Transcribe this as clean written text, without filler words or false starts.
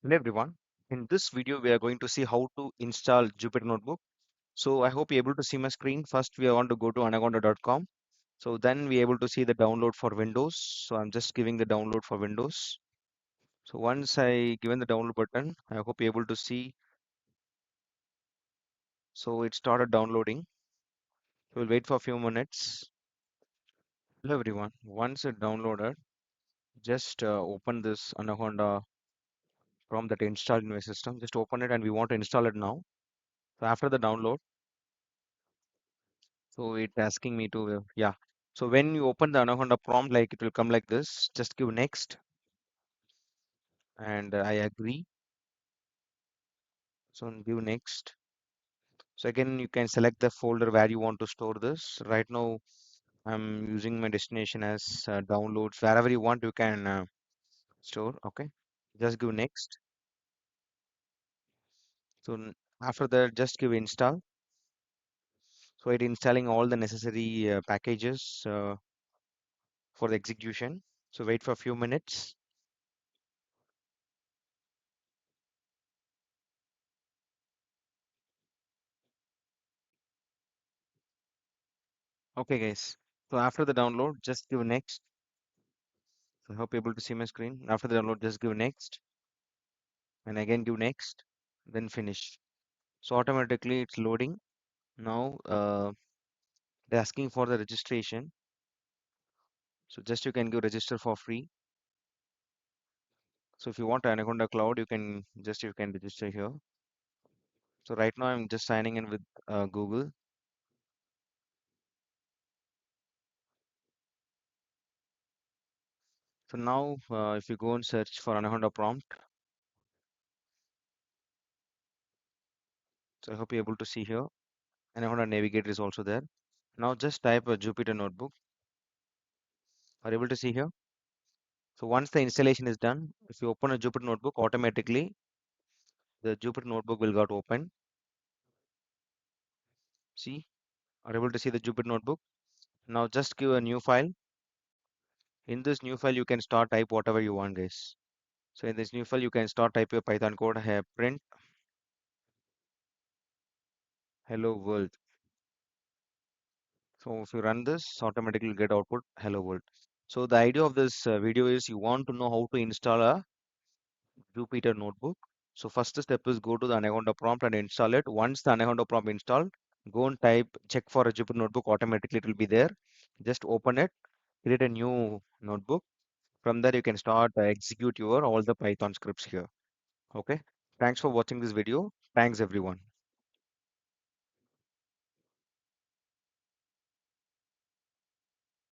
Hello everyone. In this video, we are going to see how to install Jupyter Notebook. So I hope you're able to see my screen. First, we want to go to anaconda.com. So then we able to see the download for Windows. So I'm just giving the download for Windows. So once I given the download button, I hope you're able to see. So it started downloading. We'll wait for a few minutes. Hello everyone. Once it downloaded, just open this Anaconda from that installed in my system. Just open it and we want to install it now. So after the download, so it's asking me to, yeah. So when you open the Anaconda prompt, like it will come like this. Just give next, and I agree. So give next. So again, you can select the folder where you want to store this. Right now, I'm using my destination as downloads. Wherever you want, you can store. Okay. Just give next. So after that, just give install. So it installing all the necessary packages for the execution. So wait for a few minutes. Okay, guys. So after the download, just give next. So I hope you're able to see my screen. After the download, just give next and again give next, then finish. So automatically it's loading. Now they're asking for the registration. So just you can go register for free. So if you want Anaconda Cloud, you can register here. So right now I'm just signing in with Google. So now if you go and search for Anaconda prompt, so I hope you're able to see here. Anaconda Navigator is also there. Now just type a Jupyter Notebook. Are you able to see here? So once the installation is done, if you open a Jupyter Notebook, automatically the Jupyter Notebook will got open. See, are able to see the Jupyter Notebook. Now just give a new file. In this new file, you can start type whatever you want, guys. So in this new file, you can start type your Python code. Have print hello world. So if you run this, automatically get output hello world. So the idea of this video is you want to know how to install a Jupyter Notebook. So first step is go to the Anaconda prompt and install it. Once the Anaconda prompt installed, go and type check for a Jupyter Notebook. Automatically it will be there. Just open it, create a new notebook. From there, you can start execute your all the Python scripts here. Okay. Thanks for watching this video. Thanks everyone.